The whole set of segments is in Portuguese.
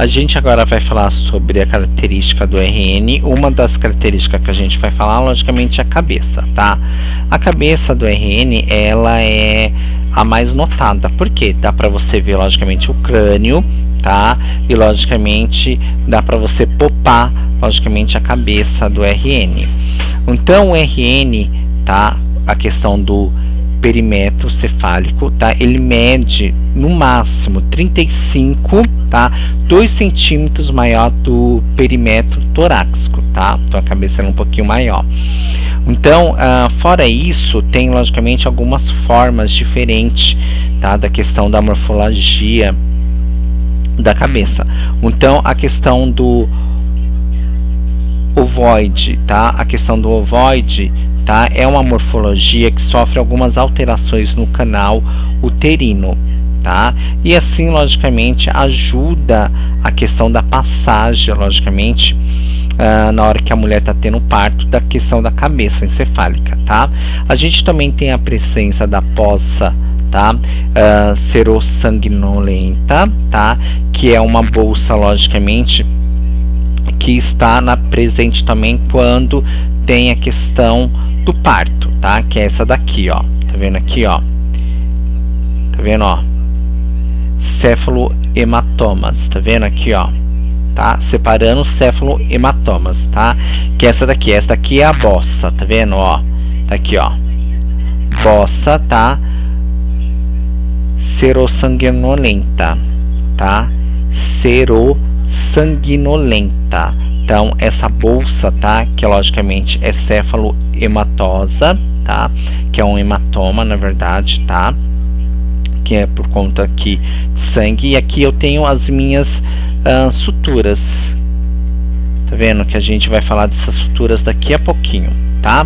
A gente agora vai falar sobre a característica do RN. Uma das características que a gente vai falar, logicamente, é a cabeça, tá? A cabeça do RN, ela é a mais notada, porque dá para você ver, logicamente, o crânio, tá? E, logicamente, dá para você popar, logicamente, a cabeça do RN. Então, o RN, tá? A questão do perímetro cefálico, tá? Ele mede no máximo 35, tá? 2 centímetros maior do perímetro torácico, tá? Então a cabeça é um pouquinho maior. Então, fora isso, tem logicamente algumas formas diferentes, tá? Da questão da morfologia da cabeça. Então, a questão do ovoide, tá? A questão do ovoide, tá? É uma morfologia que sofre algumas alterações no canal uterino, tá? E assim, logicamente, ajuda a questão da passagem, logicamente, na hora que a mulher está tendo parto, da questão da cabeça encefálica, tá? A gente também tem a presença da poça, tá? Serossanguinolenta, tá? Que é uma bolsa, logicamente, que está presente também quando tem a questão do parto, tá? Que é essa daqui, ó. Tá vendo aqui, ó? Tá vendo, ó? Céfalohematomas, tá vendo aqui, ó? Tá? Separando céfalohematomas, tá? Que essa daqui é a bossa, tá vendo, ó? Tá aqui, ó. Bossa, tá? Serossanguinolenta, tá? Serossanguinolenta. Então, essa bolsa, tá? Que logicamente é céfalohematosa, tá? Que é um hematoma, na verdade, tá? Que é por conta aqui de sangue. E aqui eu tenho as minhas suturas. Tá vendo? Que a gente vai falar dessas suturas daqui a pouquinho, tá?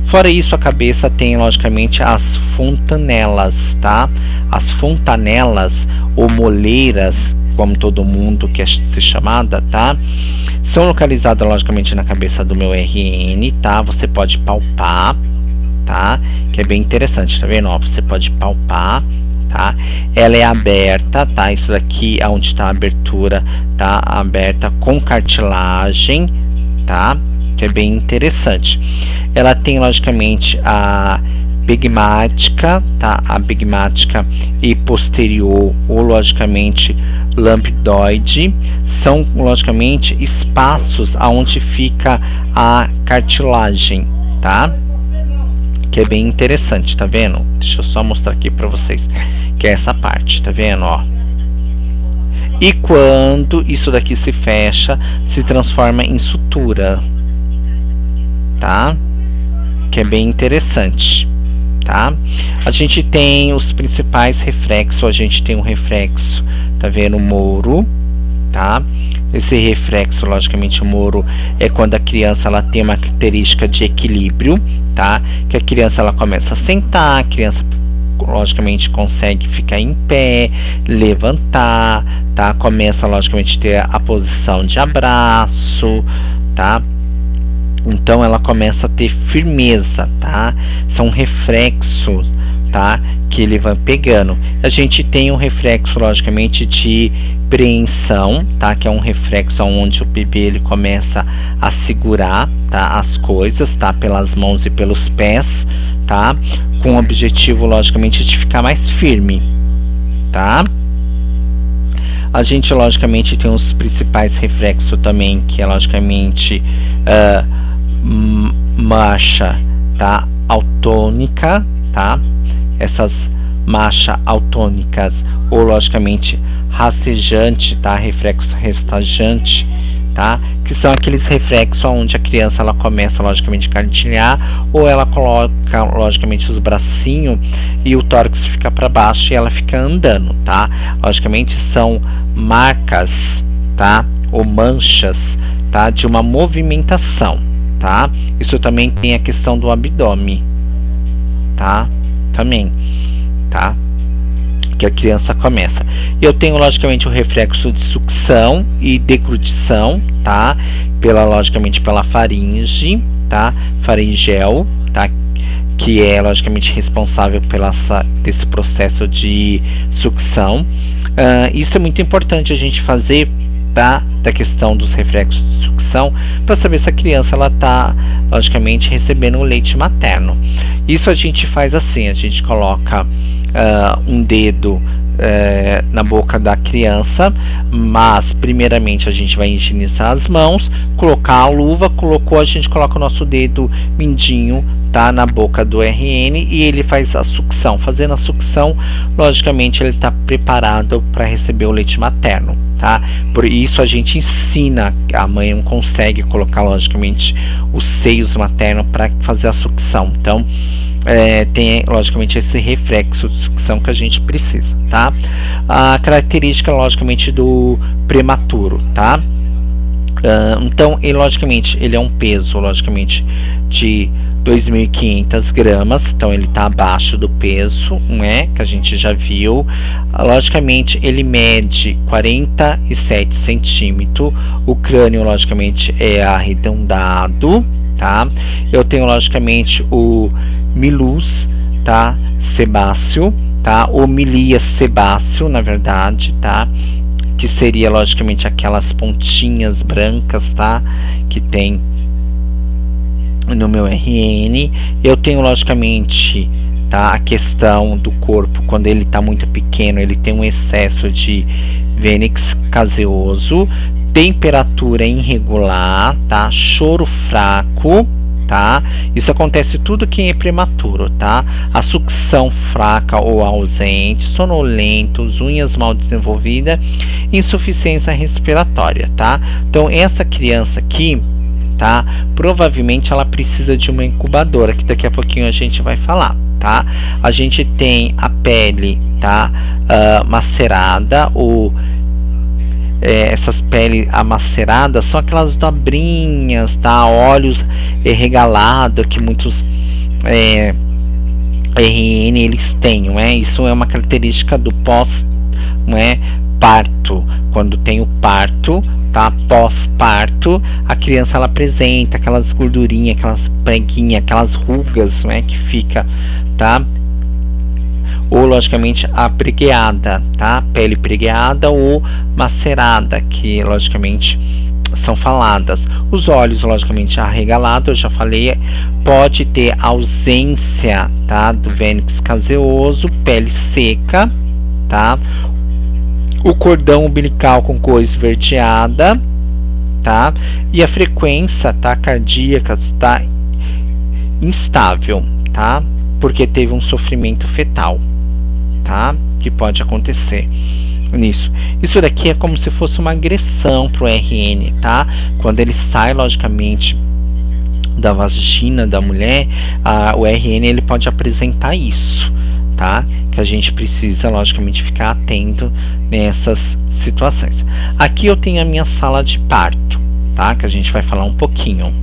Fora isso, a cabeça tem, logicamente, as fontanelas, tá? As fontanelas ou moleiras, como todo mundo quer ser chamada, tá? São localizadas, logicamente, na cabeça do meu RN, tá? Você pode palpar, tá? Que é bem interessante, tá vendo? Ó, você pode palpar, tá? Ela é aberta, tá? Isso daqui é onde está a abertura, tá? Aberta com cartilagem, tá? Que é bem interessante. Ela tem, logicamente, a pegmática, tá? A pegmática e posterior, ou logicamente lambidoide, são logicamente espaços aonde fica a cartilagem, tá? Que é bem interessante, tá vendo? Deixa eu só mostrar aqui pra vocês, que é essa parte, tá vendo, ó? E quando isso daqui se fecha, se transforma em sutura, tá? Que é bem interessante, tá? A gente tem os principais reflexos. A gente tem um reflexo, tá vendo, Moro, tá? Esse reflexo, logicamente, o Moro é quando a criança ela tem uma característica de equilíbrio, tá? Que a criança ela começa a sentar, a criança logicamente consegue ficar em pé, levantar, tá? Começa logicamente a ter a posição de abraço, tá? Então ela começa a ter firmeza, tá? São reflexos, tá? Que ele vai pegando. A gente tem um reflexo, logicamente, de preensão, tá? Que é um reflexo onde o bebê ele começa a segurar, tá? As coisas, tá? Pelas mãos e pelos pés, tá? Com o objetivo, logicamente, de ficar mais firme, tá? A gente, logicamente, tem os principais reflexos também, que é, logicamente, marcha, tá? Autônica, tá? Essas marchas autônicas, ou logicamente rastejante, tá? Reflexo rastejante, tá? Que são aqueles reflexos onde a criança ela começa logicamente a cartilhar, ou ela coloca logicamente os bracinhos e o tórax fica para baixo e ela fica andando, tá? Logicamente são marcas, tá? Ou manchas, tá? De uma movimentação, tá? Isso também tem a questão do abdômen, tá? Também, tá? Que a criança começa. Eu tenho logicamente o reflexo de sucção e deglutição, tá? Logicamente pela faringe, tá? Faringel, tá? Que é logicamente responsável desse processo de sucção. Isso é muito importante a gente fazer, da questão dos reflexos de sucção, para saber se a criança ela está, logicamente, recebendo o leite materno. Isso a gente faz assim, a gente coloca um dedo na boca da criança, mas primeiramente a gente vai higienizar as mãos, colocar a luva, a gente coloca o nosso dedo mindinho, tá, na boca do RN, e ele faz a sucção. Fazendo a sucção, logicamente ele está preparado para receber o leite materno, tá? Por isso a gente ensina, a mãe não consegue colocar logicamente os seios maternos para fazer a sucção, então tem logicamente esse reflexo de sucção que a gente precisa, tá? A característica logicamente do prematuro, tá? Então ele logicamente ele é um peso logicamente de 2.500 gramas, então ele está abaixo do peso, né, que a gente já viu. Logicamente ele mede 47 centímetros, o crânio logicamente é arredondado, tá? Eu tenho logicamente o milus, tá, sebáceo, tá, ou milia sebáceo, na verdade, tá, que seria logicamente aquelas pontinhas brancas, tá, que tem no meu RN. Eu tenho logicamente, tá, a questão do corpo, quando ele está muito pequeno, ele tem um excesso de vênix caseoso, temperatura irregular, tá, choro fraco, tá? Isso acontece tudo quem é prematuro, tá? A sucção fraca ou ausente, sonolentos, unhas mal desenvolvidas, insuficiência respiratória, tá? Então essa criança aqui, tá, provavelmente ela precisa de uma incubadora, que daqui a pouquinho a gente vai falar, tá? A gente tem a pele, tá, macerada, ou essas peles amaceradas são aquelas dobrinhas, tá, olhos regalados que muitos RN eles têm, não é? Isso é uma característica do pós, não é, parto. Quando tem o parto, tá, pós-parto, a criança ela apresenta aquelas gordurinhas, aquelas preguinhas, aquelas rugas, não é, que fica, tá? Ou logicamente a pregueada, tá? Pele pregueada ou macerada, que logicamente são faladas. Os olhos logicamente arregalados, eu já falei, pode ter ausência, tá, do vênix caseoso, pele seca, tá? O cordão umbilical com cor esverdeada, tá? E a frequência, tá, cardíaca está instável, tá? Porque teve um sofrimento fetal, tá? Que pode acontecer nisso. Isso daqui é como se fosse uma agressão pro RN, tá? Quando ele sai, logicamente, da vagina da mulher, o RN ele pode apresentar isso, tá? Que a gente precisa, logicamente, ficar atento nessas situações. Aqui eu tenho a minha sala de parto, tá? Que a gente vai falar um pouquinho.